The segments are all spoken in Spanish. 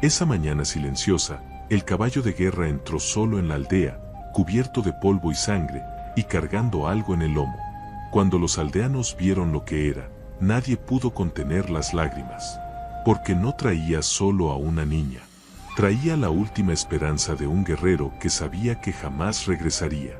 Esa mañana silenciosa, el caballo de guerra entró solo en la aldea, cubierto de polvo y sangre, y cargando algo en el lomo. Cuando los aldeanos vieron lo que era, nadie pudo contener las lágrimas. Porque no traía solo a una niña. Traía la última esperanza de un guerrero que sabía que jamás regresaría.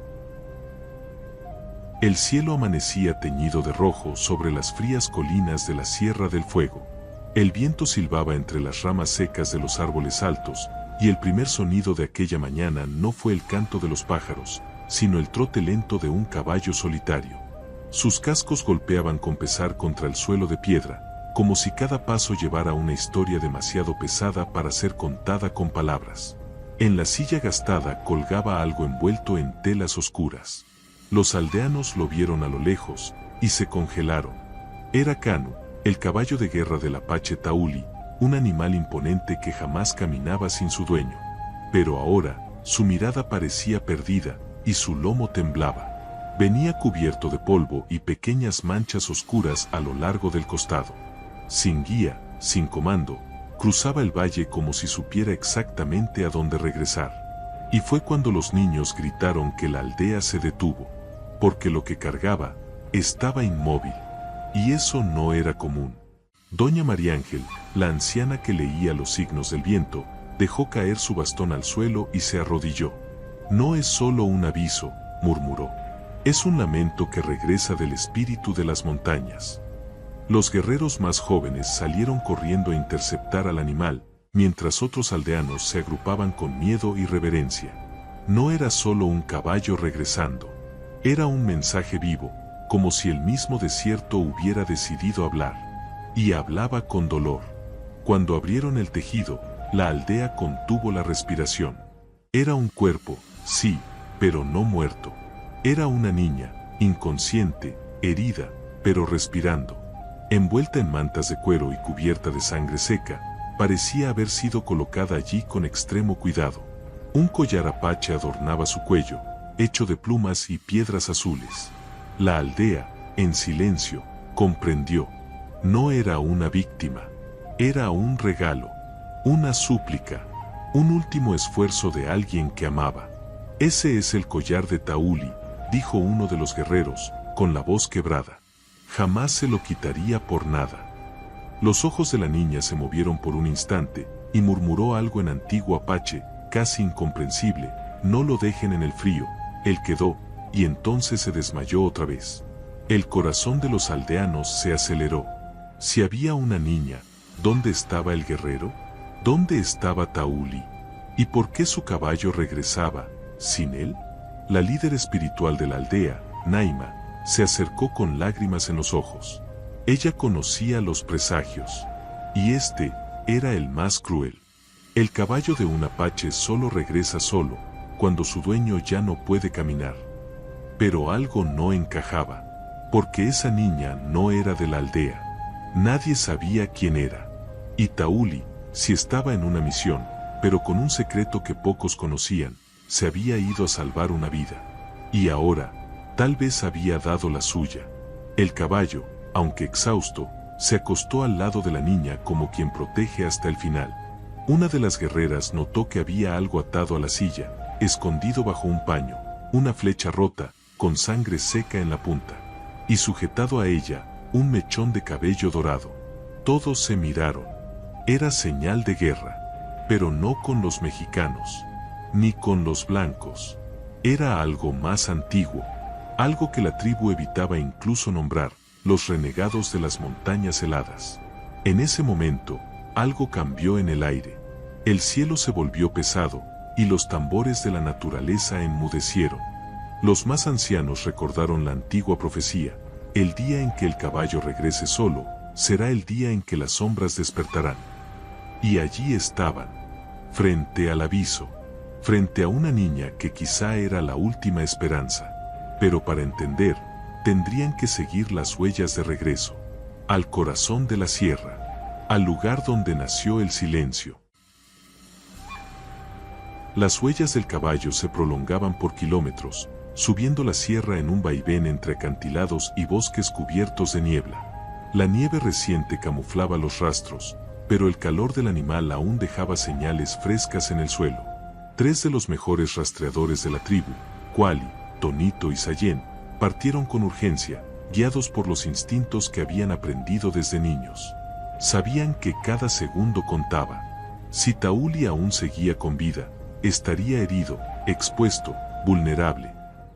El cielo amanecía teñido de rojo sobre las frías colinas de la Sierra del Fuego. El viento silbaba entre las ramas secas de los árboles altos, y el primer sonido de aquella mañana no fue el canto de los pájaros, sino el trote lento de un caballo solitario. Sus cascos golpeaban con pesar contra el suelo de piedra, como si cada paso llevara una historia demasiado pesada para ser contada con palabras. En la silla gastada colgaba algo envuelto en telas oscuras. Los aldeanos lo vieron a lo lejos, y se congelaron. Era Canu, el caballo de guerra del apache Tauli, un animal imponente que jamás caminaba sin su dueño. Pero ahora, su mirada parecía perdida, y su lomo temblaba. Venía cubierto de polvo y pequeñas manchas oscuras a lo largo del costado. Sin guía, sin comando, cruzaba el valle como si supiera exactamente a dónde regresar. Y fue cuando los niños gritaron que la aldea se detuvo, porque lo que cargaba estaba inmóvil. Y eso no era común. Doña María Ángel, la anciana que leía los signos del viento, dejó caer su bastón al suelo y se arrodilló. No es solo un aviso, murmuró. Es un lamento que regresa del espíritu de las montañas. Los guerreros más jóvenes salieron corriendo a interceptar al animal, mientras otros aldeanos se agrupaban con miedo y reverencia. No era solo un caballo regresando. Era un mensaje vivo, como si el mismo desierto hubiera decidido hablar. Y hablaba con dolor. Cuando abrieron el tejido, la aldea contuvo la respiración. Era un cuerpo, sí, pero no muerto. Era una niña, inconsciente, herida, pero respirando. Envuelta en mantas de cuero y cubierta de sangre seca, parecía haber sido colocada allí con extremo cuidado. Un collar apache adornaba su cuello, hecho de plumas y piedras azules. La aldea, en silencio, comprendió. No era una víctima, era un regalo, una súplica, un último esfuerzo de alguien que amaba. Ese es el collar de Tauli, dijo uno de los guerreros, con la voz quebrada. Jamás se lo quitaría por nada. Los ojos de la niña se movieron por un instante, y murmuró algo en antiguo apache, casi incomprensible: no lo dejen en el frío. Él quedó, y entonces se desmayó otra vez. El corazón de los aldeanos se aceleró. Si había una niña, ¿dónde estaba el guerrero? ¿Dónde estaba Tauli? ¿Y por qué su caballo regresaba, sin él? La líder espiritual de la aldea, Naima, se acercó con lágrimas en los ojos. Ella conocía los presagios. Y este era el más cruel. El caballo de un apache solo regresa solo, cuando su dueño ya no puede caminar. Pero algo no encajaba, porque esa niña no era de la aldea. Nadie sabía quién era. Y Tauli, si estaba en una misión, pero con un secreto que pocos conocían, se había ido a salvar una vida. Y ahora, tal vez había dado la suya. El caballo, aunque exhausto, se acostó al lado de la niña como quien protege hasta el final. Una de las guerreras notó que había algo atado a la silla, escondido bajo un paño, una flecha rota, con sangre seca en la punta. Y sujetado a ella, un mechón de cabello dorado. Todos se miraron. Era señal de guerra. Pero no con los mexicanos, ni con los blancos. Era algo más antiguo, algo que la tribu evitaba incluso nombrar: los renegados de las montañas heladas. En ese momento, algo cambió en el aire. El cielo se volvió pesado, y los tambores de la naturaleza enmudecieron. Los más ancianos recordaron la antigua profecía: el día en que el caballo regrese solo, será el día en que las sombras despertarán. Y allí estaban, frente al aviso, frente a una niña que quizá era la última esperanza. Pero para entender, tendrían que seguir las huellas de regreso, al corazón de la sierra, al lugar donde nació el silencio. Las huellas del caballo se prolongaban por kilómetros, subiendo la sierra en un vaivén entre acantilados y bosques cubiertos de niebla. La nieve reciente camuflaba los rastros, pero el calor del animal aún dejaba señales frescas en el suelo. 3 de los mejores rastreadores de la tribu, Quali, Tonito y Sayen, partieron con urgencia, guiados por los instintos que habían aprendido desde niños. Sabían que cada segundo contaba. Si Tauli aún seguía con vida, estaría herido, expuesto, vulnerable.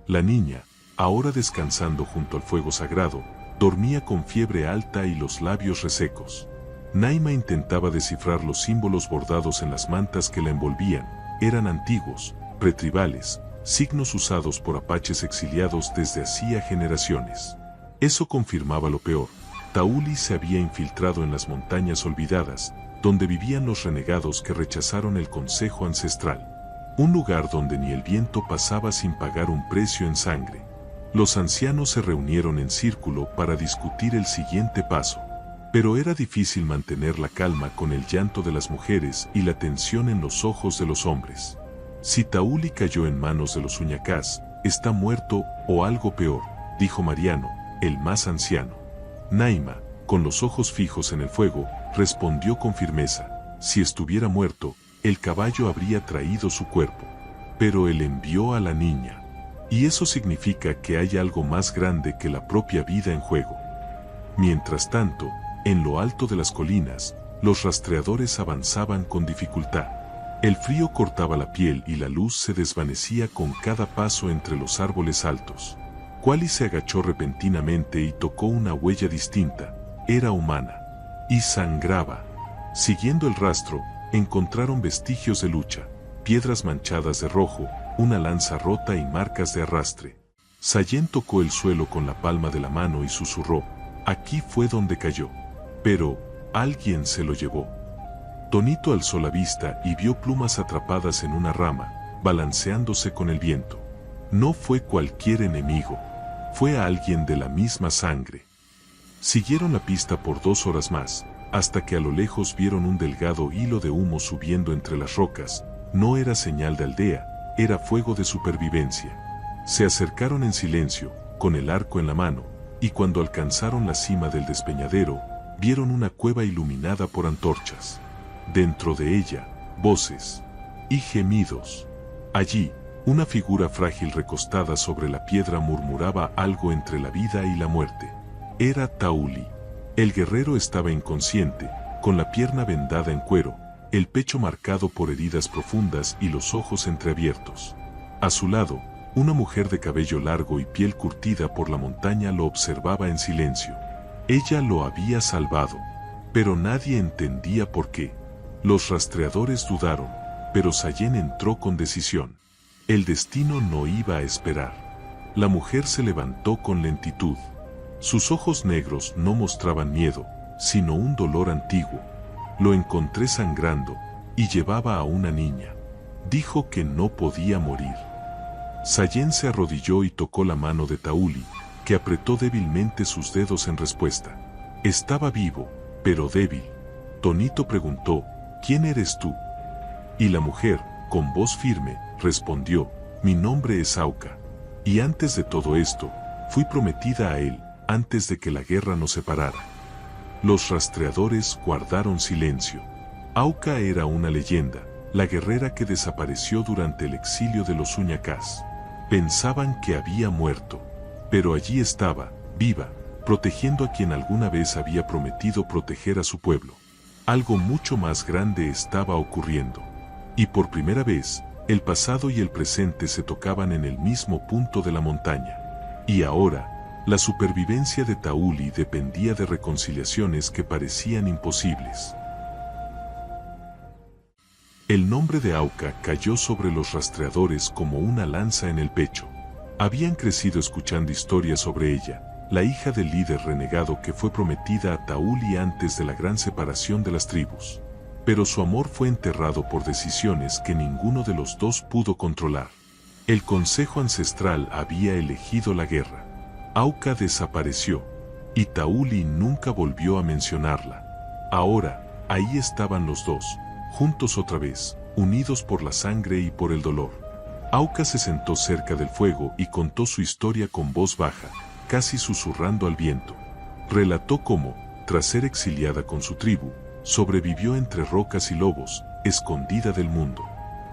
La niña, ahora descansando junto al fuego sagrado, dormía con fiebre alta y los labios resecos. Naima intentaba descifrar los símbolos bordados en las mantas que la envolvían. Eran antiguos, pretribales, signos usados por apaches exiliados desde hacía generaciones. Eso confirmaba lo peor. Tauli se había infiltrado en las montañas olvidadas, donde vivían los renegados que rechazaron el consejo ancestral. Un lugar donde ni el viento pasaba sin pagar un precio en sangre. Los ancianos se reunieron en círculo para discutir el siguiente paso. Pero era difícil mantener la calma con el llanto de las mujeres y la tensión en los ojos de los hombres. Si Tauli cayó en manos de los Uñacás, está muerto o algo peor, dijo Mariano, el más anciano. Naima, con los ojos fijos en el fuego, respondió con firmeza: si estuviera muerto, el caballo habría traído su cuerpo. Pero él envió a la niña. Y eso significa que hay algo más grande que la propia vida en juego. Mientras tanto, en lo alto de las colinas, los rastreadores avanzaban con dificultad. El frío cortaba la piel y la luz se desvanecía con cada paso entre los árboles altos. Quali se agachó repentinamente y tocó una huella distinta. Era humana. Y sangraba. Siguiendo el rastro, encontraron vestigios de lucha, piedras manchadas de rojo, una lanza rota y marcas de arrastre. Sayen tocó el suelo con la palma de la mano y susurró: aquí fue donde cayó. Pero alguien se lo llevó. Tonito alzó la vista y vio plumas atrapadas en una rama, balanceándose con el viento. No fue cualquier enemigo. Fue alguien de la misma sangre. Siguieron la pista por 2 horas más, hasta que a lo lejos vieron un delgado hilo de humo subiendo entre las rocas. No era señal de aldea, era fuego de supervivencia. Se acercaron en silencio, con el arco en la mano, y cuando alcanzaron la cima del despeñadero, vieron una cueva iluminada por antorchas. Dentro de ella, voces y gemidos. Allí, una figura frágil recostada sobre la piedra murmuraba algo entre la vida y la muerte. Era Tauli. El guerrero estaba inconsciente, con la pierna vendada en cuero, el pecho marcado por heridas profundas y los ojos entreabiertos. A su lado, una mujer de cabello largo y piel curtida por la montaña lo observaba en silencio. Ella lo había salvado, pero nadie entendía por qué. Los rastreadores dudaron, pero Sayen entró con decisión. El destino no iba a esperar. La mujer se levantó con lentitud. Sus ojos negros no mostraban miedo, sino un dolor antiguo. Lo encontré sangrando, y llevaba a una niña. Dijo que no podía morir. Sayen se arrodilló y tocó la mano de Tauli, que apretó débilmente sus dedos en respuesta. Estaba vivo, pero débil. Tonito preguntó: ¿quién eres tú? Y la mujer, con voz firme, respondió: mi nombre es Auca. Y antes de todo esto, fui prometida a él, antes de que la guerra nos separara. Los rastreadores guardaron silencio. Auca era una leyenda, la guerrera que desapareció durante el exilio de los Uñacás. Pensaban que había muerto, pero allí estaba, viva, protegiendo a quien alguna vez había prometido proteger a su pueblo. Algo mucho más grande estaba ocurriendo. Y por primera vez, el pasado y el presente se tocaban en el mismo punto de la montaña. Y ahora, la supervivencia de Tauli dependía de reconciliaciones que parecían imposibles. El nombre de Auca cayó sobre los rastreadores como una lanza en el pecho. Habían crecido escuchando historias sobre ella, la hija del líder renegado que fue prometida a Tauli antes de la gran separación de las tribus. Pero su amor fue enterrado por decisiones que ninguno de los dos pudo controlar. El consejo ancestral había elegido la guerra. Auca desapareció, y Tauli nunca volvió a mencionarla. Ahora, ahí estaban los dos, juntos otra vez, unidos por la sangre y por el dolor. Auca se sentó cerca del fuego y contó su historia con voz baja, casi susurrando al viento. Relató cómo, tras ser exiliada con su tribu, sobrevivió entre rocas y lobos, escondida del mundo.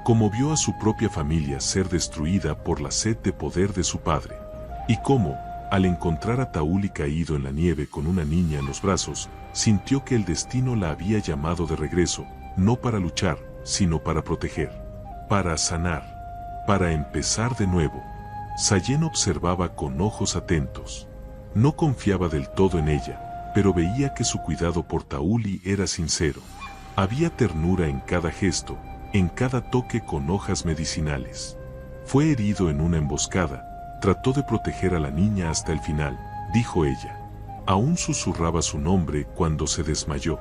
Como vio a su propia familia ser destruida por la sed de poder de su padre. Y cómo, al encontrar a Tauli caído en la nieve con una niña en los brazos, sintió que el destino la había llamado de regreso, no para luchar, sino para proteger, para sanar, para empezar de nuevo. Sayen observaba con ojos atentos. No confiaba del todo en ella, pero veía que su cuidado por Tauli era sincero. Había ternura en cada gesto, en cada toque con hojas medicinales. Fue herido en una emboscada, trató de proteger a la niña hasta el final, dijo ella. Aún susurraba su nombre cuando se desmayó.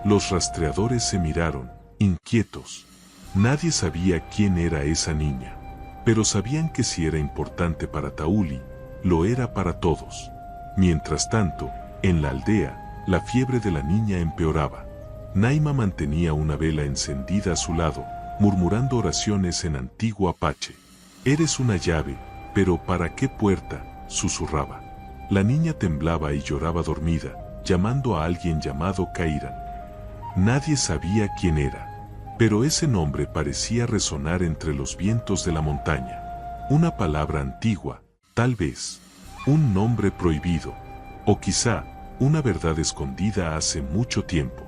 Los rastreadores se miraron, inquietos. Nadie sabía quién era esa niña, pero sabían que si era importante para Tauli, lo era para todos. Mientras tanto, en la aldea, la fiebre de la niña empeoraba. Naima mantenía una vela encendida a su lado, murmurando oraciones en antiguo apache. «Eres una llave, pero ¿para qué puerta?», susurraba. La niña temblaba y lloraba dormida, llamando a alguien llamado Kairan. Nadie sabía quién era, pero ese nombre parecía resonar entre los vientos de la montaña. Una palabra antigua, tal vez, un nombre prohibido, o quizá, una verdad escondida hace mucho tiempo.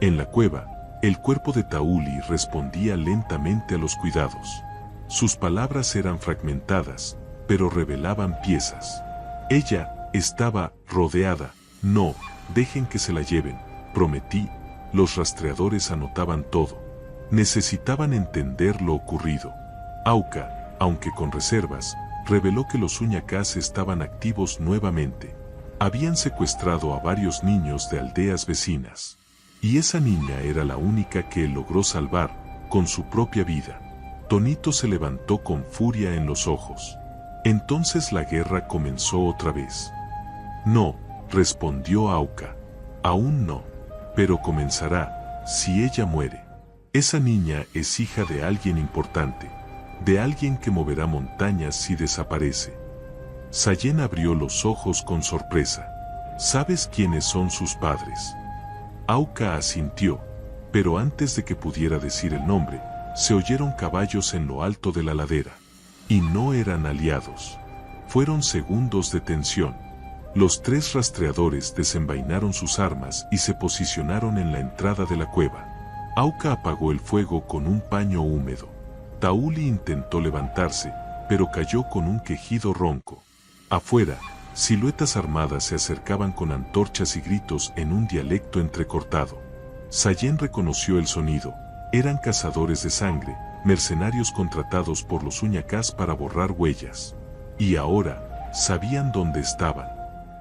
En la cueva, el cuerpo de Tauli respondía lentamente a los cuidados. Sus palabras eran fragmentadas, pero revelaban piezas. Ella estaba rodeada. «No, dejen que se la lleven», prometí. Los rastreadores anotaban todo. Necesitaban entender lo ocurrido. Auca, aunque con reservas, reveló que los Uñacás estaban activos nuevamente. Habían secuestrado a varios niños de aldeas vecinas. Y esa niña era la única que él logró salvar, con su propia vida. Tonito se levantó con furia en los ojos. Entonces la guerra comenzó otra vez. «No», respondió Auca. «Aún no. Pero comenzará, si ella muere. Esa niña es hija de alguien importante, de alguien que moverá montañas si desaparece». Sayen abrió los ojos con sorpresa. «¿Sabes quiénes son sus padres?». Auca asintió, pero antes de que pudiera decir el nombre, se oyeron caballos en lo alto de la ladera. Y no eran aliados. Fueron segundos de tensión. Los tres rastreadores desenvainaron sus armas y se posicionaron en la entrada de la cueva. Auca apagó el fuego con un paño húmedo. Tauli intentó levantarse, pero cayó con un quejido ronco. Afuera, siluetas armadas se acercaban con antorchas y gritos en un dialecto entrecortado. Sayen reconoció el sonido. Eran cazadores de sangre, mercenarios contratados por los Uñacás para borrar huellas. Y ahora, sabían dónde estaban.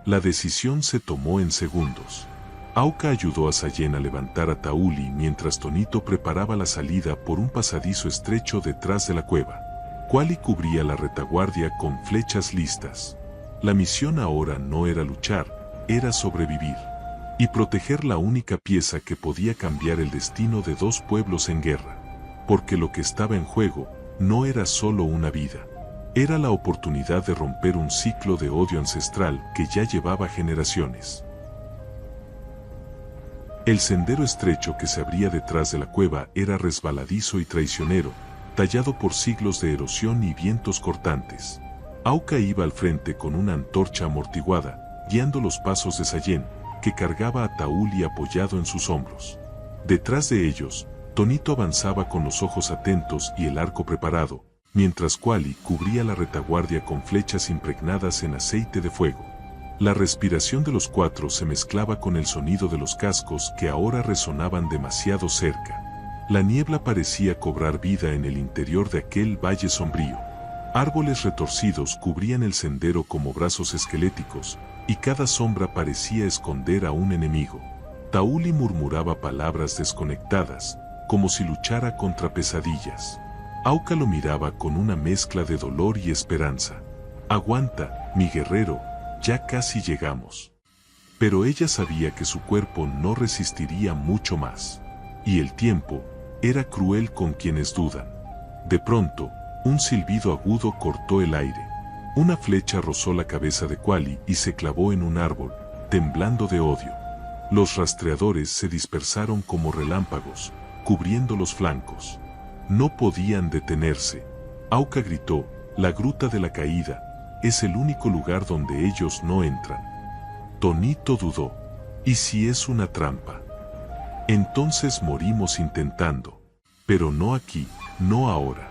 La decisión se tomó en segundos. Auca ayudó a Sayen a levantar a Tauli mientras Tonito preparaba la salida por un pasadizo estrecho detrás de la cueva. Quali cubría la retaguardia con flechas listas. La misión ahora no era luchar, era sobrevivir. Y proteger la única pieza que podía cambiar el destino de dos pueblos en guerra. Porque lo que estaba en juego no era solo una vida. Era la oportunidad de romper un ciclo de odio ancestral que ya llevaba generaciones. El sendero estrecho que se abría detrás de la cueva era resbaladizo y traicionero, tallado por siglos de erosión y vientos cortantes. Auca iba al frente con una antorcha amortiguada, guiando los pasos de Sayen, que cargaba a Tauli apoyado en sus hombros. Detrás de ellos, Tonito avanzaba con los ojos atentos y el arco preparado, mientras Quali cubría la retaguardia con flechas impregnadas en aceite de fuego. La respiración de los cuatro se mezclaba con el sonido de los cascos que ahora resonaban demasiado cerca. La niebla parecía cobrar vida en el interior de aquel valle sombrío. Árboles retorcidos cubrían el sendero como brazos esqueléticos, y cada sombra parecía esconder a un enemigo. Tauli murmuraba palabras desconectadas, como si luchara contra pesadillas. Auca lo miraba con una mezcla de dolor y esperanza. «Aguanta, mi guerrero, ya casi llegamos». Pero ella sabía que su cuerpo no resistiría mucho más. Y el tiempo era cruel con quienes dudan. De pronto, un silbido agudo cortó el aire. Una flecha rozó la cabeza de Quali y se clavó en un árbol, temblando de odio. Los rastreadores se dispersaron como relámpagos, cubriendo los flancos. No podían detenerse. Auca gritó, la gruta de la caída, es el único lugar donde ellos no entran. Tonito dudó. ¿Y si es una trampa? Entonces morimos intentando. Pero no aquí, no ahora.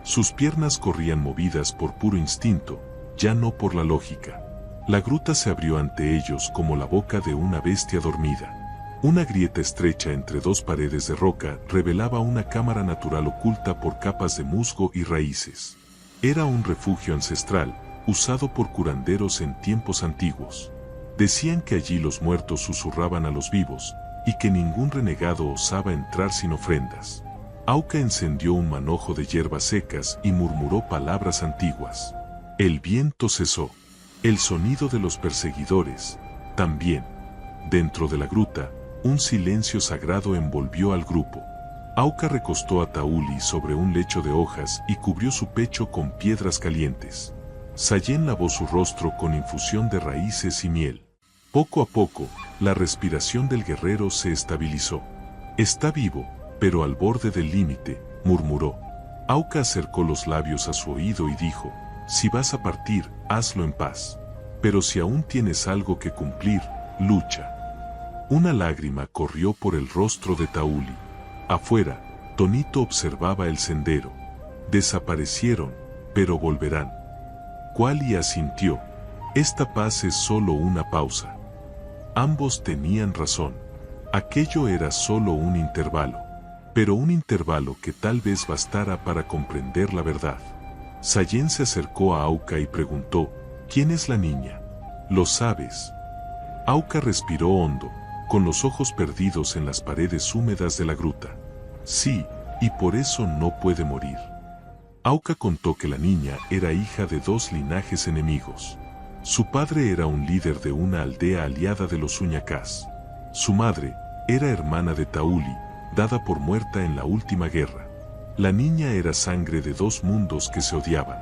Sus piernas corrían movidas por puro instinto, ya no por la lógica. La gruta se abrió ante ellos como la boca de una bestia dormida. Una grieta estrecha entre dos paredes de roca revelaba una cámara natural oculta por capas de musgo y raíces. Era un refugio ancestral, usado por curanderos en tiempos antiguos. Decían que allí los muertos susurraban a los vivos, y que ningún renegado osaba entrar sin ofrendas. Auca encendió un manojo de hierbas secas y murmuró palabras antiguas. El viento cesó. El sonido de los perseguidores, también. Dentro de la gruta, un silencio sagrado envolvió al grupo. Auca recostó a Tauli sobre un lecho de hojas y cubrió su pecho con piedras calientes. Sayén lavó su rostro con infusión de raíces y miel. Poco a poco, la respiración del guerrero se estabilizó. Está vivo, pero al borde del límite, murmuró. Auca acercó los labios a su oído y dijo, si vas a partir, hazlo en paz. Pero si aún tienes algo que cumplir, lucha. Una lágrima corrió por el rostro de Tauli. Afuera, Tonito observaba el sendero. Desaparecieron, pero volverán. Quali asintió. Esta paz es solo una pausa. Ambos tenían razón. Aquello era solo un intervalo. Pero un intervalo que tal vez bastara para comprender la verdad. Sayén se acercó a Auca y preguntó, ¿quién es la niña? ¿Lo sabes? Auca respiró hondo, con los ojos perdidos en las paredes húmedas de la gruta. Sí, y por eso no puede morir. Auca contó que la niña era hija de dos linajes enemigos. Su padre era un líder de una aldea aliada de los Uñacás. Su madre era hermana de Tauli, dada por muerta en la última guerra. La niña era sangre de dos mundos que se odiaban.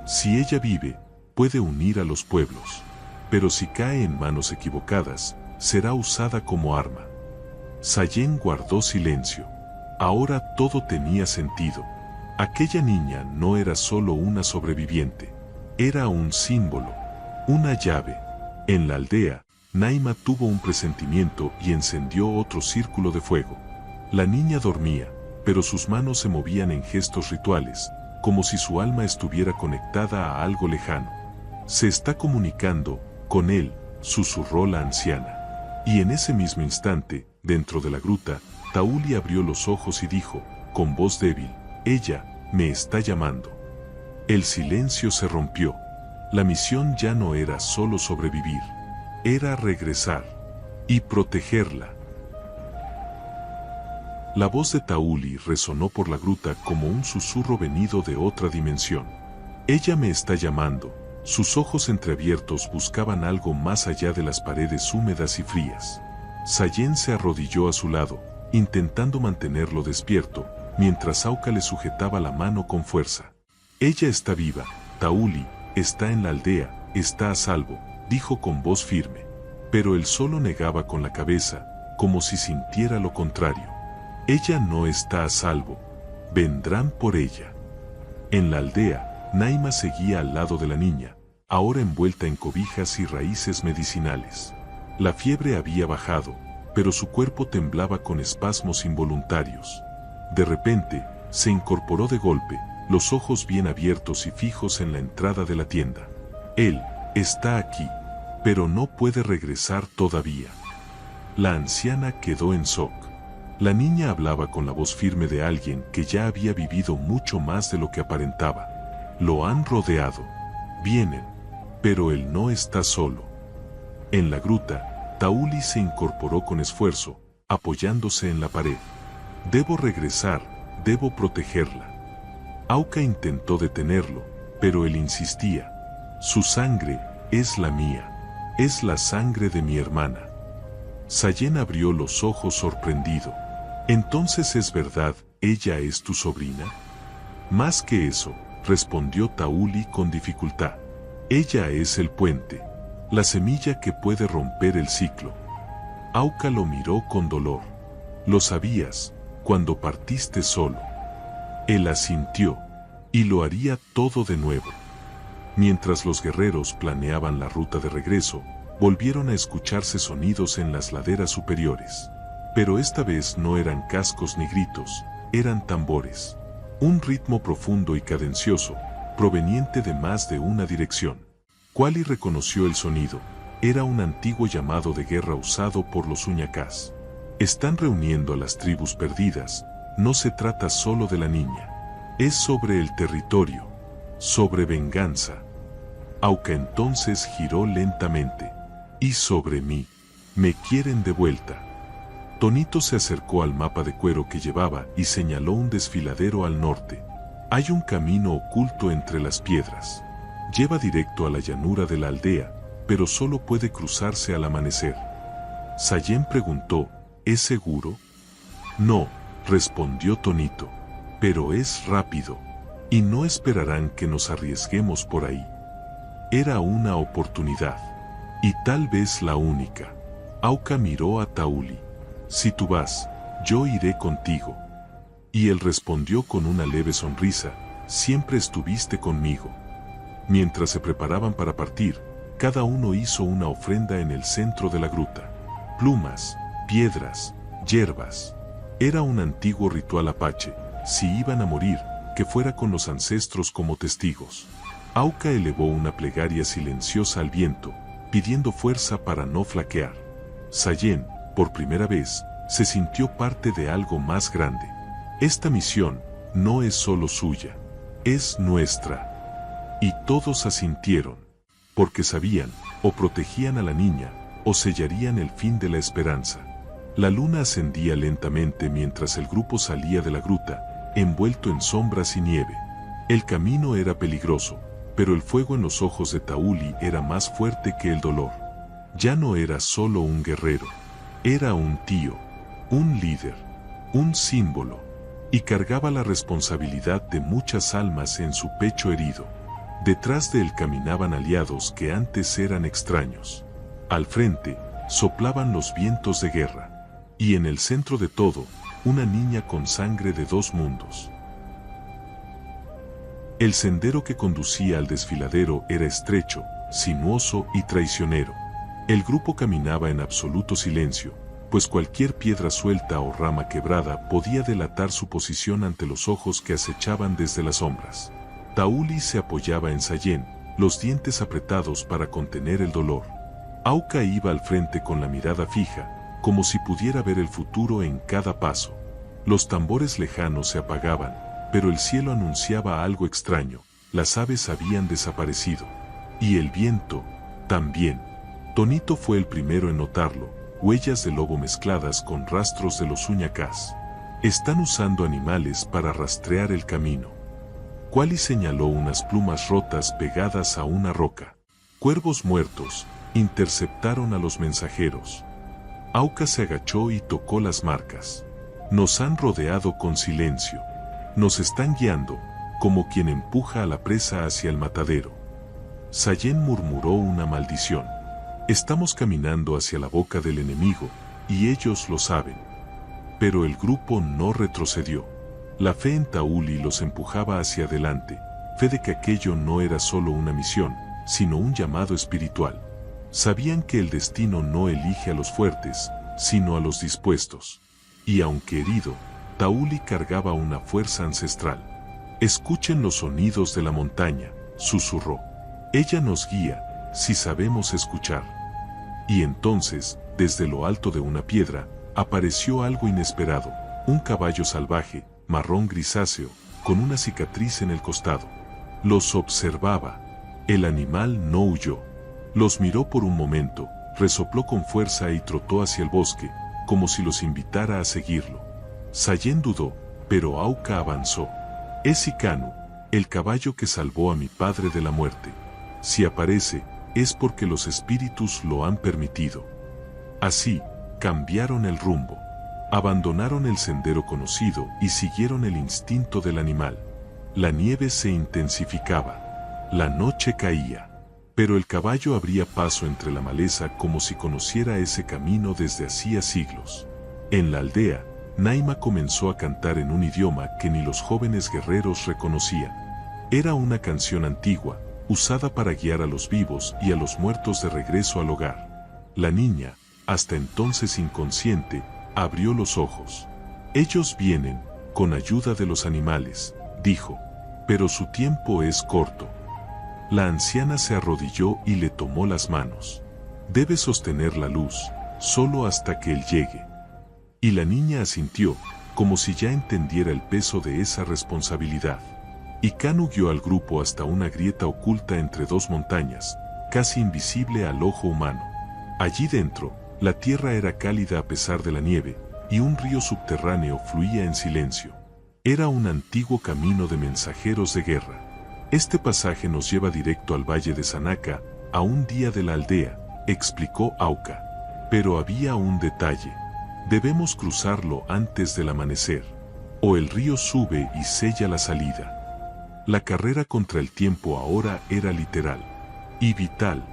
Si ella vive, puede unir a los pueblos. Pero si cae en manos equivocadas, será usada como arma. Sayén guardó silencio. Ahora todo tenía sentido. Aquella niña no era solo una sobreviviente. Era un símbolo, una llave. En la aldea, Naima tuvo un presentimiento y encendió otro círculo de fuego. La niña dormía, pero sus manos se movían en gestos rituales, como si su alma estuviera conectada a algo lejano. Se está comunicando con él, susurró la anciana. Y en ese mismo instante, dentro de la gruta, Tauli abrió los ojos y dijo, con voz débil, ella me está llamando. El silencio se rompió. La misión ya no era solo sobrevivir, era regresar y protegerla. La voz de Tauli resonó por la gruta como un susurro venido de otra dimensión. Ella me está llamando. Sus ojos entreabiertos buscaban algo más allá de las paredes húmedas y frías. Sayén se arrodilló a su lado, intentando mantenerlo despierto, mientras Auca le sujetaba la mano con fuerza. Ella está viva, Tauli, está en la aldea, está a salvo, dijo con voz firme. Pero él solo negaba con la cabeza, como si sintiera lo contrario. Ella no está a salvo. Vendrán por ella. En la aldea, Naima seguía al lado de la niña, ahora envuelta en cobijas y raíces medicinales. La fiebre había bajado, pero su cuerpo temblaba con espasmos involuntarios. De repente, se incorporó de golpe, los ojos bien abiertos y fijos en la entrada de la tienda. Él está aquí, pero no puede regresar todavía. La anciana quedó en shock. La niña hablaba con la voz firme de alguien que ya había vivido mucho más de lo que aparentaba. Lo han rodeado. Vienen. Pero él no está solo. En la gruta, Tauli se incorporó con esfuerzo, apoyándose en la pared. Debo regresar, debo protegerla. Auca intentó detenerlo, pero él insistía. Su sangre es la mía. Es la sangre de mi hermana. Sayén abrió los ojos sorprendido. Entonces es verdad, ¿ella es tu sobrina? Más que eso, respondió Tauli con dificultad. Ella es el puente, la semilla que puede romper el ciclo. Auca lo miró con dolor. Lo sabías, cuando partiste solo. Él asintió, y lo haría todo de nuevo. Mientras los guerreros planeaban la ruta de regreso, volvieron a escucharse sonidos en las laderas superiores. Pero esta vez no eran cascos ni gritos, eran tambores. Un ritmo profundo y cadencioso, proveniente de más de una dirección. Quali reconoció el sonido. Era un antiguo llamado de guerra usado por los uñacás. Están reuniendo a las tribus perdidas. No se trata solo de la niña. Es sobre el territorio, sobre venganza. Auca entonces giró lentamente. Y sobre mí. Me quieren de vuelta. Tonito se acercó al mapa de cuero que llevaba y señaló un desfiladero al norte. Hay un camino oculto entre las piedras. Lleva directo a la llanura de la aldea, pero solo puede cruzarse al amanecer. Sayen preguntó, ¿es seguro? No, respondió Tonito, pero es rápido, y no esperarán que nos arriesguemos por ahí. Era una oportunidad, y tal vez la única. Auca miró a Tauli. Si tú vas, yo iré contigo. Y él respondió con una leve sonrisa, siempre estuviste conmigo. Mientras se preparaban para partir, cada uno hizo una ofrenda en el centro de la gruta. Plumas, piedras, hierbas. Era un antiguo ritual apache, si iban a morir, que fuera con los ancestros como testigos. Auca elevó una plegaria silenciosa al viento, pidiendo fuerza para no flaquear. Sayen, por primera vez, se sintió parte de algo más grande. Esta misión no es solo suya, es nuestra. Y todos asintieron, porque sabían, o protegían a la niña, o sellarían el fin de la esperanza. La luna ascendía lentamente mientras el grupo salía de la gruta, envuelto en sombras y nieve. El camino era peligroso, pero el fuego en los ojos de Tauli era más fuerte que el dolor. Ya no era solo un guerrero, era un tío, un líder, un símbolo, y cargaba la responsabilidad de muchas almas en su pecho herido. Detrás de él caminaban aliados que antes eran extraños. Al frente, soplaban los vientos de guerra. Y en el centro de todo, una niña con sangre de dos mundos. El sendero que conducía al desfiladero era estrecho, sinuoso y traicionero. El grupo caminaba en absoluto silencio, pues cualquier piedra suelta o rama quebrada podía delatar su posición ante los ojos que acechaban desde las sombras. Tauli se apoyaba en Sayen, los dientes apretados para contener el dolor. Auca iba al frente con la mirada fija, como si pudiera ver el futuro en cada paso. Los tambores lejanos se apagaban, pero el cielo anunciaba algo extraño, las aves habían desaparecido. Y el viento, también. Tonito fue el primero en notarlo, huellas de lobo mezcladas con rastros de los uñacás. Están usando animales para rastrear el camino. Quali señaló unas plumas rotas pegadas a una roca. Cuervos muertos, interceptaron a los mensajeros. Auca se agachó y tocó las marcas. Nos han rodeado con silencio. Nos están guiando, como quien empuja a la presa hacia el matadero. Sayen murmuró una maldición. Estamos caminando hacia la boca del enemigo, y ellos lo saben. Pero el grupo no retrocedió. La fe en Tauli los empujaba hacia adelante, fe de que aquello no era solo una misión, sino un llamado espiritual. Sabían que el destino no elige a los fuertes, sino a los dispuestos. Y aunque herido, Tauli cargaba una fuerza ancestral. Escuchen los sonidos de la montaña, susurró. Ella nos guía, si sabemos escuchar. Y entonces, desde lo alto de una piedra, apareció algo inesperado, un caballo salvaje, marrón grisáceo, con una cicatriz en el costado. Los observaba. El animal no huyó. Los miró por un momento, resopló con fuerza y trotó hacia el bosque, como si los invitara a seguirlo. Sayen dudó, pero Auca avanzó. Es Icanu, el caballo que salvó a mi padre de la muerte. Si aparece, es porque los espíritus lo han permitido. Así, cambiaron el rumbo. Abandonaron el sendero conocido y siguieron el instinto del animal. La nieve se intensificaba. La noche caía. Pero el caballo abría paso entre la maleza como si conociera ese camino desde hacía siglos. En la aldea, Naima comenzó a cantar en un idioma que ni los jóvenes guerreros reconocían. Era una canción antigua, usada para guiar a los vivos y a los muertos de regreso al hogar. La niña, hasta entonces inconsciente, abrió los ojos. Ellos vienen, con ayuda de los animales, dijo, pero su tiempo es corto. La anciana se arrodilló y le tomó las manos. Debe sostener la luz, solo hasta que él llegue. Y la niña asintió, como si ya entendiera el peso de esa responsabilidad. Y Kanu guió al grupo hasta una grieta oculta entre dos montañas, casi invisible al ojo humano. Allí dentro, la tierra era cálida a pesar de la nieve, y un río subterráneo fluía en silencio. Era un antiguo camino de mensajeros de guerra. Este pasaje nos lleva directo al valle de Sanaka, a un día de la aldea, explicó Auca. Pero había un detalle. Debemos cruzarlo antes del amanecer, o el río sube y sella la salida. La carrera contra el tiempo ahora era literal y vital.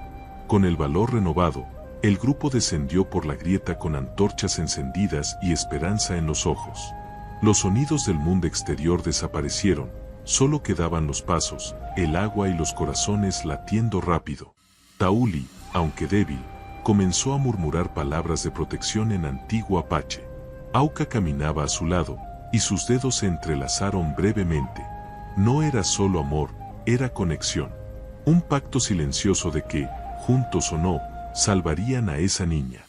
Con el valor renovado, el grupo descendió por la grieta con antorchas encendidas y esperanza en los ojos. Los sonidos del mundo exterior desaparecieron, solo quedaban los pasos, el agua y los corazones latiendo rápido. Tauli, aunque débil, comenzó a murmurar palabras de protección en antiguo apache. Auca caminaba a su lado, y sus dedos se entrelazaron brevemente. No era solo amor, era conexión. Un pacto silencioso de que, juntos o no, salvarían a esa niña.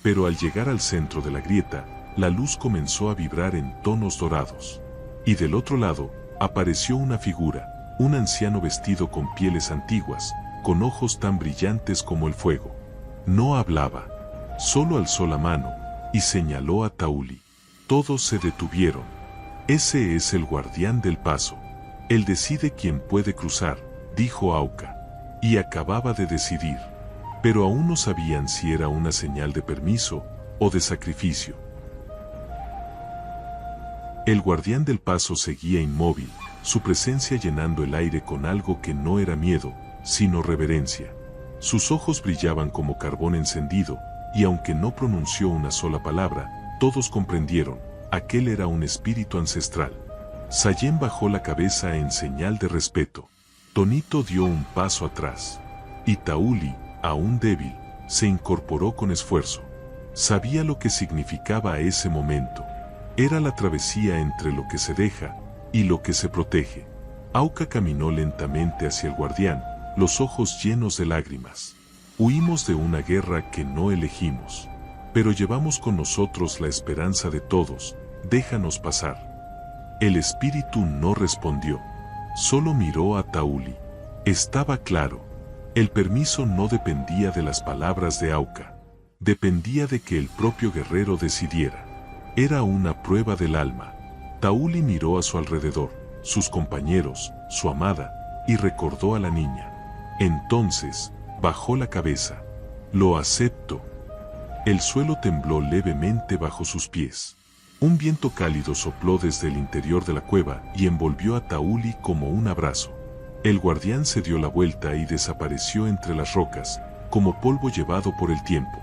Pero al llegar al centro de la grieta, la luz comenzó a vibrar en tonos dorados. Y del otro lado, apareció una figura, un anciano vestido con pieles antiguas, con ojos tan brillantes como el fuego. No hablaba, solo alzó la mano, y señaló a Tauli. Todos se detuvieron. Ese es el guardián del paso. Él decide quién puede cruzar, dijo Auca. Y acababa de decidir. Pero aún no sabían si era una señal de permiso o de sacrificio. El guardián del paso seguía inmóvil, su presencia llenando el aire con algo que no era miedo, sino reverencia. Sus ojos brillaban como carbón encendido, y aunque no pronunció una sola palabra, todos comprendieron, aquel era un espíritu ancestral. Sayen bajó la cabeza en señal de respeto. Tonito dio un paso atrás. Y Tauli, aún débil, se incorporó con esfuerzo. Sabía lo que significaba ese momento. Era la travesía entre lo que se deja y lo que se protege. Auca caminó lentamente hacia el guardián, los ojos llenos de lágrimas. Huimos de una guerra que no elegimos, pero llevamos con nosotros la esperanza de todos, déjanos pasar. El espíritu no respondió, solo miró a Tauli. Estaba claro, el permiso no dependía de las palabras de Auca, dependía de que el propio guerrero decidiera. Era una prueba del alma. Tauli miró a su alrededor, sus compañeros, su amada, y recordó a la niña. Entonces, bajó la cabeza. Lo acepto. El suelo tembló levemente bajo sus pies. Un viento cálido sopló desde el interior de la cueva y envolvió a Tauli como un abrazo. El guardián se dio la vuelta y desapareció entre las rocas, como polvo llevado por el tiempo.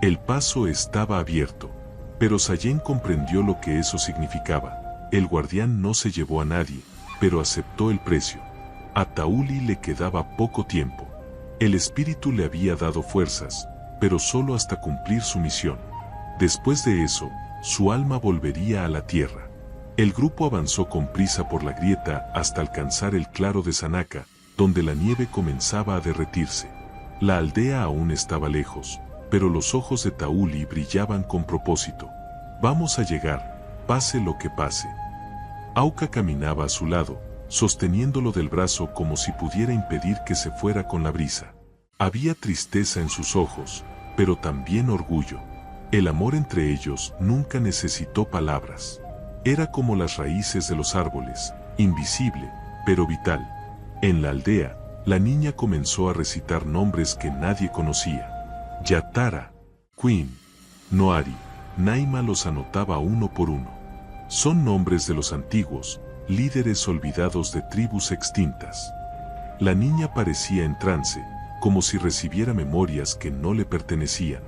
El paso estaba abierto. Pero Sayen comprendió lo que eso significaba. El guardián no se llevó a nadie, pero aceptó el precio. A Tauli le quedaba poco tiempo. El espíritu le había dado fuerzas, pero solo hasta cumplir su misión. Después de eso, su alma volvería a la tierra. El grupo avanzó con prisa por la grieta hasta alcanzar el claro de Sanaka, donde la nieve comenzaba a derretirse. La aldea aún estaba lejos, pero los ojos de Tauli brillaban con propósito. Vamos a llegar, pase lo que pase. Auca caminaba a su lado, sosteniéndolo del brazo como si pudiera impedir que se fuera con la brisa. Había tristeza en sus ojos, pero también orgullo. El amor entre ellos nunca necesitó palabras. Era como las raíces de los árboles, invisible, pero vital. En la aldea, la niña comenzó a recitar nombres que nadie conocía. Yatara, Queen, Noari, Naima los anotaba uno por uno. Son nombres de los antiguos, líderes olvidados de tribus extintas. La niña parecía en trance, como si recibiera memorias que no le pertenecían.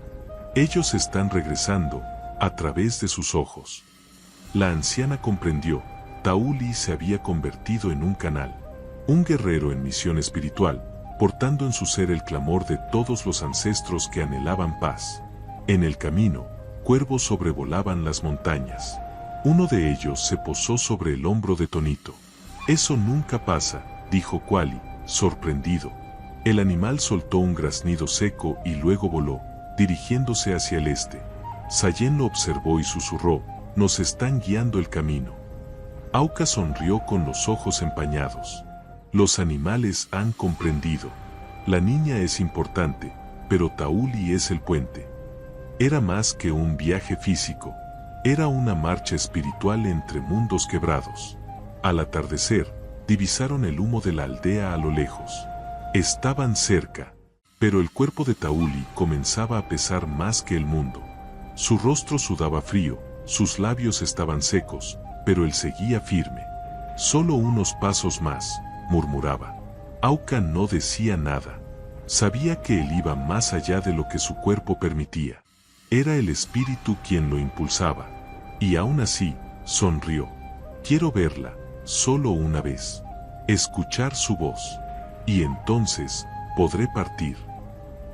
Ellos están regresando, a través de sus ojos. La anciana comprendió, Tauli se había convertido en un canal, un guerrero en misión espiritual, portando en su ser el clamor de todos los ancestros que anhelaban paz. En el camino, cuervos sobrevolaban las montañas. Uno de ellos se posó sobre el hombro de Tonito. «Eso nunca pasa», dijo Quali, sorprendido. El animal soltó un graznido seco y luego voló, dirigiéndose hacia el este. Sayen lo observó y susurró, «Nos están guiando el camino». Auca sonrió con los ojos empañados. Los animales han comprendido. La niña es importante, pero Tauli es el puente. Era más que un viaje físico. Era una marcha espiritual entre mundos quebrados. Al atardecer, divisaron el humo de la aldea a lo lejos. Estaban cerca, pero el cuerpo de Tauli comenzaba a pesar más que el mundo. Su rostro sudaba frío, sus labios estaban secos, pero él seguía firme. «Solo unos pasos más», murmuraba. Auca no decía nada. Sabía que él iba más allá de lo que su cuerpo permitía. Era el espíritu quien lo impulsaba. Y aún así, sonrió. «Quiero verla, solo una vez. Escuchar su voz. Y entonces, podré partir».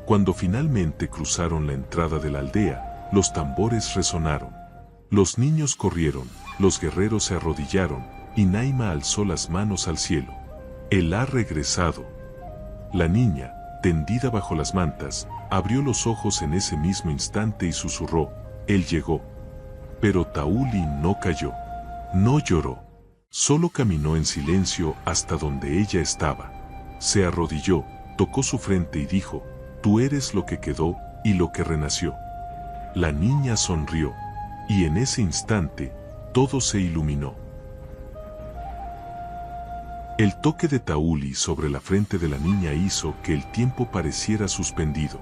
Cuando finalmente cruzaron la entrada de la aldea, los tambores resonaron. Los niños corrieron, los guerreros se arrodillaron, y Naima alzó las manos al cielo. «Él ha regresado». La niña, tendida bajo las mantas, abrió los ojos en ese mismo instante y susurró, «Él llegó». Pero Tauli no cayó. No lloró. Solo caminó en silencio hasta donde ella estaba. Se arrodilló, tocó su frente y dijo, «Tú eres lo que quedó y lo que renació». La niña sonrió, y en ese instante, todo se iluminó. El toque de Tauli sobre la frente de la niña hizo que el tiempo pareciera suspendido.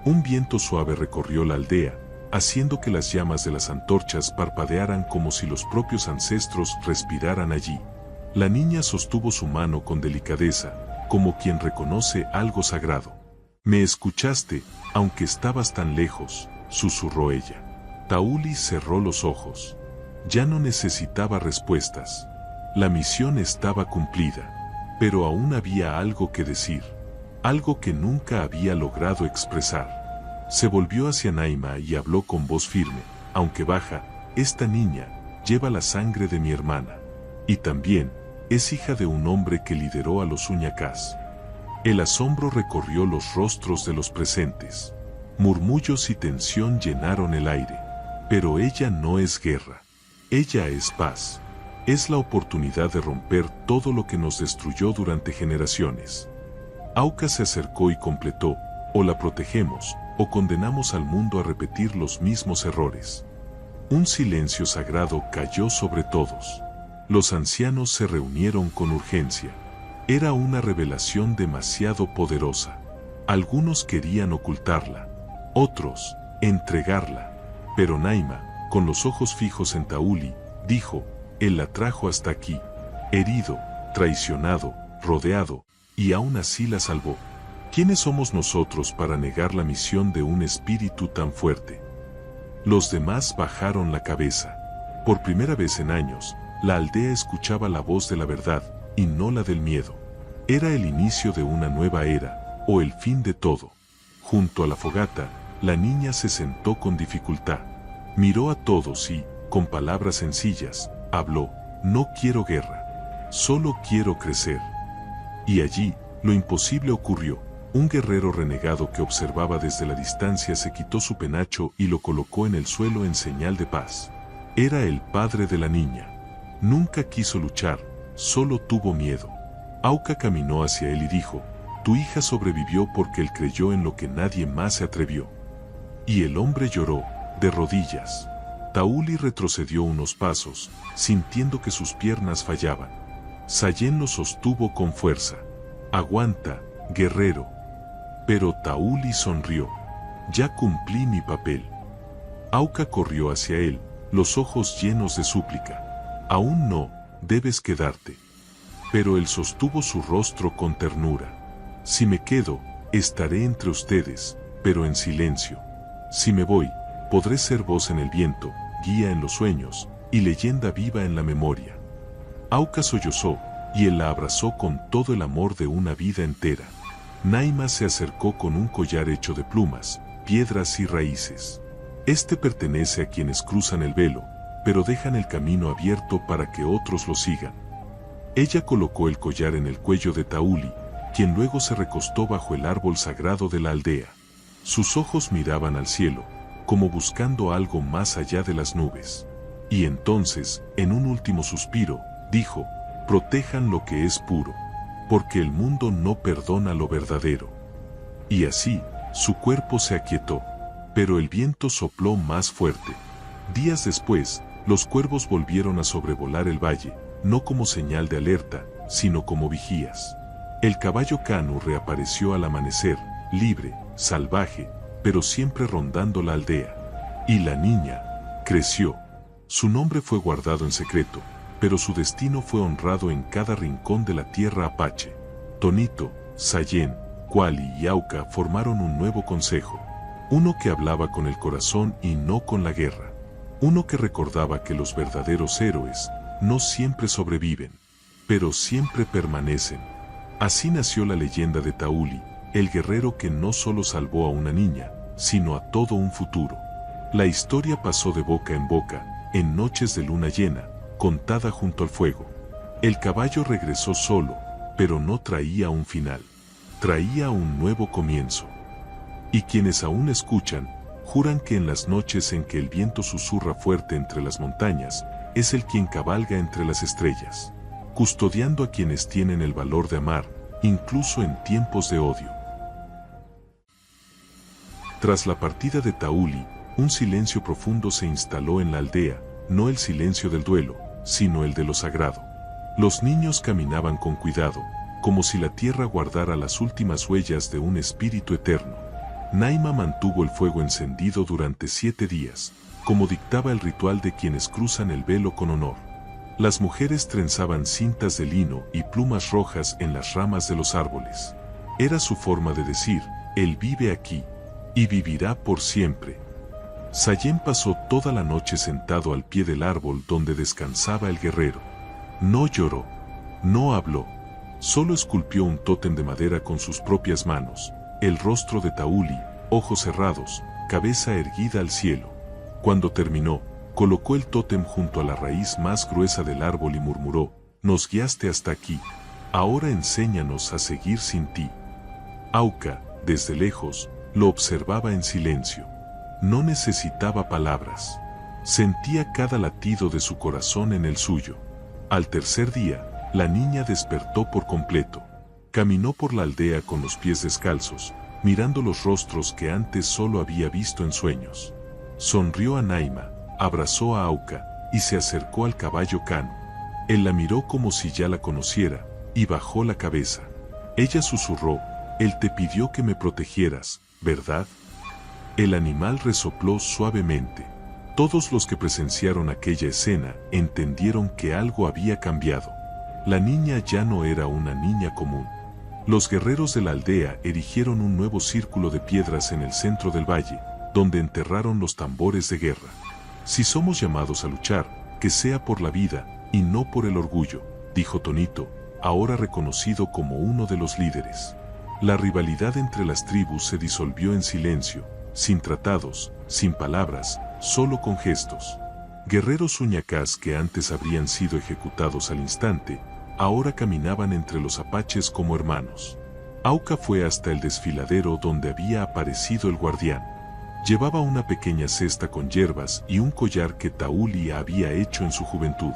Un viento suave recorrió la aldea, haciendo que las llamas de las antorchas parpadearan como si los propios ancestros respiraran allí. La niña sostuvo su mano con delicadeza, como quien reconoce algo sagrado. «Me escuchaste, aunque estabas tan lejos», susurró ella. Tauli cerró los ojos. Ya no necesitaba respuestas. La misión estaba cumplida, pero aún había algo que decir, algo que nunca había logrado expresar. Se volvió hacia Naima y habló con voz firme, aunque baja, «Esta niña lleva la sangre de mi hermana, y también es hija de un hombre que lideró a los Uñacás». El asombro recorrió los rostros de los presentes. Murmullos y tensión llenaron el aire. Pero ella no es guerra. Ella es paz. Es la oportunidad de romper todo lo que nos destruyó durante generaciones. Auca se acercó y completó, o la protegemos, o condenamos al mundo a repetir los mismos errores. Un silencio sagrado cayó sobre todos. Los ancianos se reunieron con urgencia. Era una revelación demasiado poderosa. Algunos querían ocultarla, otros, entregarla. Pero Naima, con los ojos fijos en Tauli, dijo, «Él la trajo hasta aquí, herido, traicionado, rodeado, y aún así la salvó. ¿Quiénes somos nosotros para negar la misión de un espíritu tan fuerte?» Los demás bajaron la cabeza. Por primera vez en años, la aldea escuchaba la voz de la verdad, y no la del miedo. Era el inicio de una nueva era, o el fin de todo. Junto a la fogata, la niña se sentó con dificultad. Miró a todos y, con palabras sencillas, habló, «No quiero guerra. Solo quiero crecer». Y allí, lo imposible ocurrió. Un guerrero renegado que observaba desde la distancia se quitó su penacho y lo colocó en el suelo en señal de paz. Era el padre de la niña. Nunca quiso luchar, solo tuvo miedo. Auca caminó hacia él y dijo, «Tu hija sobrevivió porque él creyó en lo que nadie más se atrevió». Y el hombre lloró, de rodillas. Tauli retrocedió unos pasos, sintiendo que sus piernas fallaban. Sayen lo sostuvo con fuerza. «Aguanta, guerrero». Pero Tauli sonrió. «Ya cumplí mi papel». Auca corrió hacia él, los ojos llenos de súplica. «Aún no, debes quedarte». Pero él sostuvo su rostro con ternura. «Si me quedo, estaré entre ustedes, pero en silencio. Si me voy, podré ser voz en el viento, guía en los sueños, y leyenda viva en la memoria. Auca sollozó, y él la abrazó con todo el amor de una vida entera. Naima se acercó con un collar hecho de plumas, piedras y raíces. Este pertenece a quienes cruzan el velo, pero dejan el camino abierto para que otros lo sigan. Ella colocó el collar en el cuello de Tauli, quien luego se recostó bajo el árbol sagrado de la aldea. Sus ojos miraban al cielo, como buscando algo más allá de las nubes. Y entonces, en un último suspiro, dijo: protejan lo que es puro, porque el mundo no perdona lo verdadero. Y así, su cuerpo se aquietó, pero el viento sopló más fuerte. Días después, los cuervos volvieron a sobrevolar el valle, no como señal de alerta, sino como vigías. El caballo Kanu reapareció al amanecer, libre, salvaje, pero siempre rondando la aldea. Y la niña creció. Su nombre fue guardado en secreto, pero su destino fue honrado en cada rincón de la tierra apache. Tonito, Sayén, Kuali y Auca formaron un nuevo consejo. Uno que hablaba con el corazón y no con la guerra. Uno que recordaba que los verdaderos héroes no siempre sobreviven, pero siempre permanecen. Así nació la leyenda de Tauli, el guerrero que no solo salvó a una niña, sino a todo un futuro. La historia pasó de boca en boca, en noches de luna llena, contada junto al fuego. El caballo regresó solo, pero no traía un final. Traía un nuevo comienzo. Y quienes aún escuchan, juran que en las noches en que el viento susurra fuerte entre las montañas, es él quien cabalga entre las estrellas, custodiando a quienes tienen el valor de amar, incluso en tiempos de odio. Tras la partida de Tauli, un silencio profundo se instaló en la aldea, no el silencio del duelo, sino el de lo sagrado. Los niños caminaban con cuidado, como si la tierra guardara las últimas huellas de un espíritu eterno. Naima mantuvo el fuego encendido durante 7 días, como dictaba el ritual de quienes cruzan el velo con honor. Las mujeres trenzaban cintas de lino y plumas rojas en las ramas de los árboles. Era su forma de decir: él vive aquí, y vivirá por siempre. Sayén pasó toda la noche sentado al pie del árbol donde descansaba el guerrero. No lloró, no habló, solo esculpió un tótem de madera con sus propias manos, el rostro de Tauli, ojos cerrados, cabeza erguida al cielo. Cuando terminó, colocó el tótem junto a la raíz más gruesa del árbol y murmuró: nos guiaste hasta aquí, ahora enséñanos a seguir sin ti. Auca, desde lejos, lo observaba en silencio. No necesitaba palabras. Sentía cada latido de su corazón en el suyo. Al tercer día, la niña despertó por completo. Caminó por la aldea con los pies descalzos, mirando los rostros que antes solo había visto en sueños. Sonrió a Naima, abrazó a Auca, y se acercó al caballo Kanu. Él la miró como si ya la conociera, y bajó la cabeza. Ella susurró: él te pidió que me protegieras, ¿verdad? El animal resopló suavemente. Todos los que presenciaron aquella escena entendieron que algo había cambiado. La niña ya no era una niña común. Los guerreros de la aldea erigieron un nuevo círculo de piedras en el centro del valle, donde enterraron los tambores de guerra. Si somos llamados a luchar, que sea por la vida, y no por el orgullo, dijo Tonito, ahora reconocido como uno de los líderes. La rivalidad entre las tribus se disolvió en silencio, sin tratados, sin palabras, solo con gestos. Guerreros uñacás que antes habrían sido ejecutados al instante, ahora caminaban entre los apaches como hermanos. Auca fue hasta el desfiladero donde había aparecido el guardián. Llevaba una pequeña cesta con hierbas y un collar que Tauli había hecho en su juventud.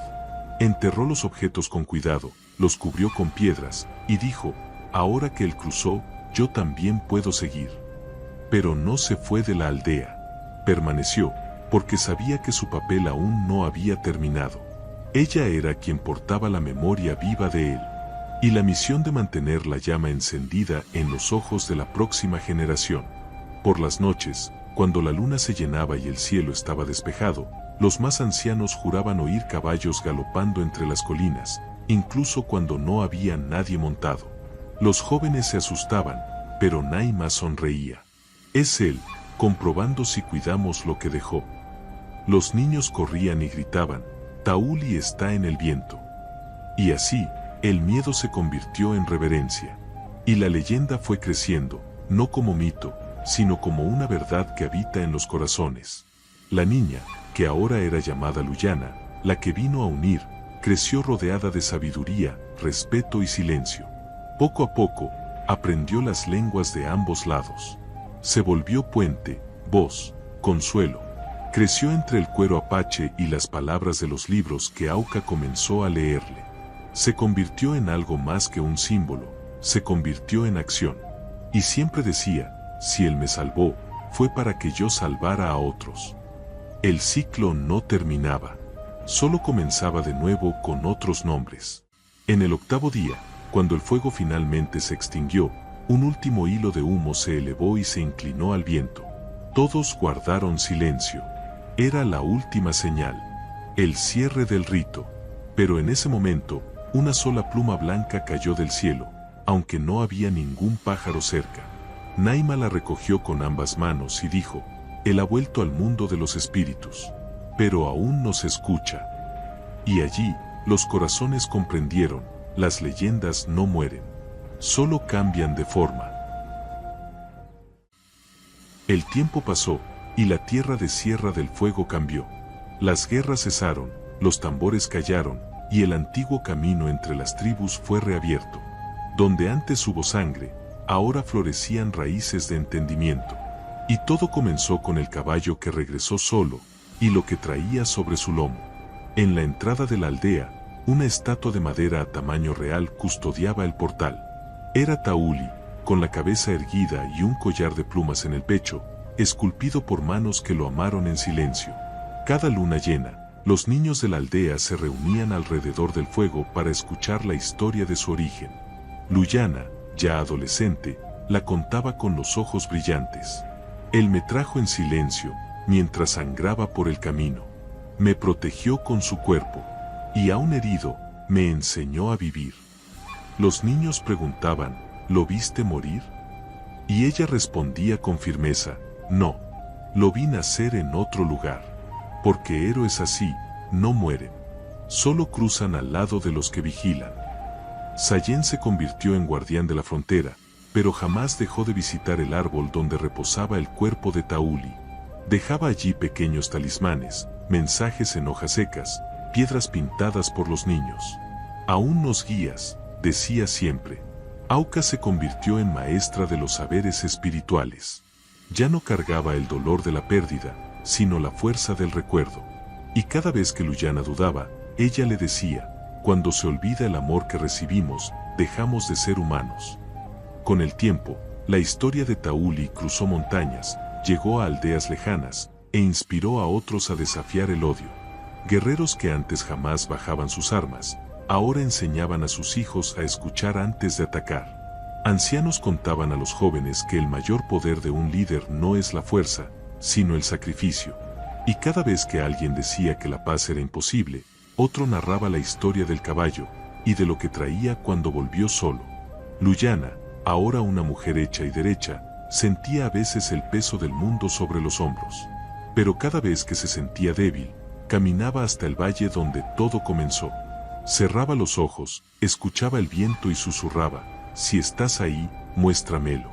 Enterró los objetos con cuidado, los cubrió con piedras, y dijo: ahora que él cruzó, yo también puedo seguir. Pero no se fue de la aldea. Permaneció, porque sabía que su papel aún no había terminado. Ella era quien portaba la memoria viva de él, y la misión de mantener la llama encendida en los ojos de la próxima generación. Por las noches, cuando la luna se llenaba y el cielo estaba despejado, los más ancianos juraban oír caballos galopando entre las colinas, incluso cuando no había nadie montado. Los jóvenes se asustaban, pero Naima sonreía. Es él, comprobando si cuidamos lo que dejó. Los niños corrían y gritaban, Tauli está en el viento. Y así, el miedo se convirtió en reverencia. Y la leyenda fue creciendo, no como mito, sino como una verdad que habita en los corazones. La niña, que ahora era llamada Luyana, la que vino a unir, creció rodeada de sabiduría, respeto y silencio. Poco a poco, aprendió las lenguas de ambos lados. Se volvió puente, voz, consuelo. Creció entre el cuero apache y las palabras de los libros que Auca comenzó a leerle. Se convirtió en algo más que un símbolo, se convirtió en acción. Y siempre decía, si él me salvó, fue para que yo salvara a otros. El ciclo no terminaba, solo comenzaba de nuevo con otros nombres. En el 8º día, cuando el fuego finalmente se extinguió, un último hilo de humo se elevó y se inclinó al viento. Todos guardaron silencio. Era la última señal, el cierre del rito. Pero en ese momento, una sola pluma blanca cayó del cielo, aunque no había ningún pájaro cerca. Naima la recogió con ambas manos y dijo, él ha vuelto al mundo de los espíritus, pero aún nos escucha. Y allí, los corazones comprendieron, las leyendas no mueren, solo cambian de forma. El tiempo pasó, y la tierra de Sierra del Fuego cambió. Las guerras cesaron, los tambores callaron, y el antiguo camino entre las tribus fue reabierto. Donde antes hubo sangre, ahora florecían raíces de entendimiento. Y todo comenzó con el caballo que regresó solo, y lo que traía sobre su lomo. En la entrada de la aldea, una estatua de madera a tamaño real custodiaba el portal. Era Tauli, con la cabeza erguida y un collar de plumas en el pecho, esculpido por manos que lo amaron en silencio. Cada luna llena, los niños de la aldea se reunían alrededor del fuego para escuchar la historia de su origen. Luyana, ya adolescente, la contaba con los ojos brillantes. Él me trajo en silencio, mientras sangraba por el camino. Me protegió con su cuerpo, y aún herido, me enseñó a vivir. Los niños preguntaban, ¿lo viste morir? Y ella respondía con firmeza, no, lo vi nacer en otro lugar. Porque héroes así, no mueren. Solo cruzan al lado de los que vigilan. Sayen se convirtió en guardián de la frontera, pero jamás dejó de visitar el árbol donde reposaba el cuerpo de Tauli. Dejaba allí pequeños talismanes, mensajes en hojas secas, piedras pintadas por los niños. Aún nos guías, decía siempre. Auca se convirtió en maestra de los saberes espirituales. Ya no cargaba el dolor de la pérdida, sino la fuerza del recuerdo. Y cada vez que Luyana dudaba, ella le decía, cuando se olvida el amor que recibimos, dejamos de ser humanos. Con el tiempo, la historia de Tauli cruzó montañas, llegó a aldeas lejanas, e inspiró a otros a desafiar el odio. Guerreros que antes jamás bajaban sus armas, ahora enseñaban a sus hijos a escuchar antes de atacar. Ancianos contaban a los jóvenes que el mayor poder de un líder no es la fuerza, sino el sacrificio. Y cada vez que alguien decía que la paz era imposible, otro narraba la historia del caballo, y de lo que traía cuando volvió solo. Luyana, ahora una mujer hecha y derecha, sentía a veces el peso del mundo sobre los hombros. Pero cada vez que se sentía débil, caminaba hasta el valle donde todo comenzó. Cerraba los ojos, escuchaba el viento y susurraba, si estás ahí, muéstramelo.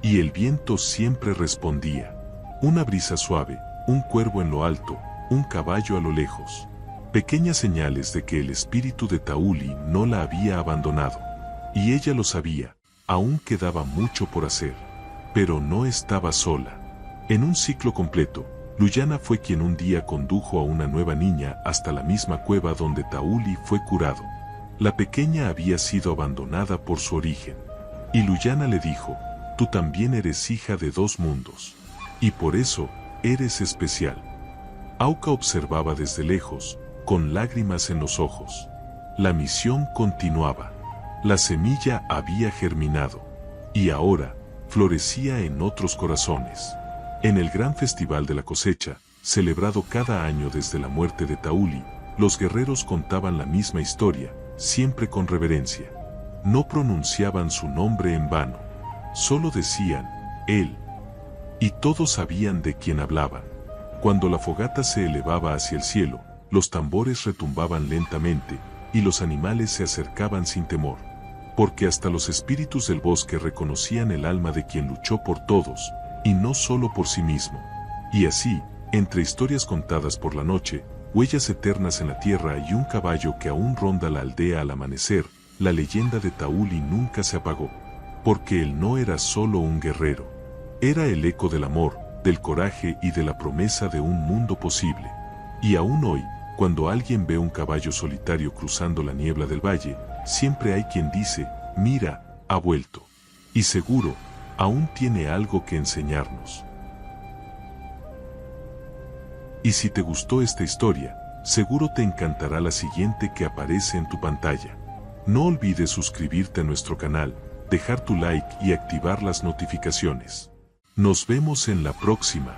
Y el viento siempre respondía. Una brisa suave, un cuervo en lo alto, un caballo a lo lejos. Pequeñas señales de que el espíritu de Tauli no la había abandonado. Y ella lo sabía, aún quedaba mucho por hacer. Pero no estaba sola. En un ciclo completo, Luyana fue quien un día condujo a una nueva niña hasta la misma cueva donde Tauli fue curado. La pequeña había sido abandonada por su origen. Y Luyana le dijo, tú también eres hija de dos mundos. Y por eso, eres especial. Auca observaba desde lejos, con lágrimas en los ojos. La misión continuaba. La semilla había germinado. Y ahora, florecía en otros corazones. En el gran festival de la cosecha, celebrado cada año desde la muerte de Tauli, los guerreros contaban la misma historia, siempre con reverencia. No pronunciaban su nombre en vano. solo decían, él. Y todos sabían de quién hablaban. Cuando la fogata se elevaba hacia el cielo, los tambores retumbaban lentamente, y los animales se acercaban sin temor. Porque hasta los espíritus del bosque reconocían el alma de quien luchó por todos, y no solo por sí mismo. Y así, entre historias contadas por la noche, huellas eternas en la tierra y un caballo que aún ronda la aldea al amanecer, la leyenda de Tauli nunca se apagó. Porque él no era solo un guerrero. Era el eco del amor, del coraje y de la promesa de un mundo posible. Y aún hoy, cuando alguien ve un caballo solitario cruzando la niebla del valle, siempre hay quien dice, mira, ha vuelto. Y seguro, aún tiene algo que enseñarnos. Y si te gustó esta historia, seguro te encantará la siguiente que aparece en tu pantalla. No olvides suscribirte a nuestro canal, dejar tu like y activar las notificaciones. Nos vemos en la próxima.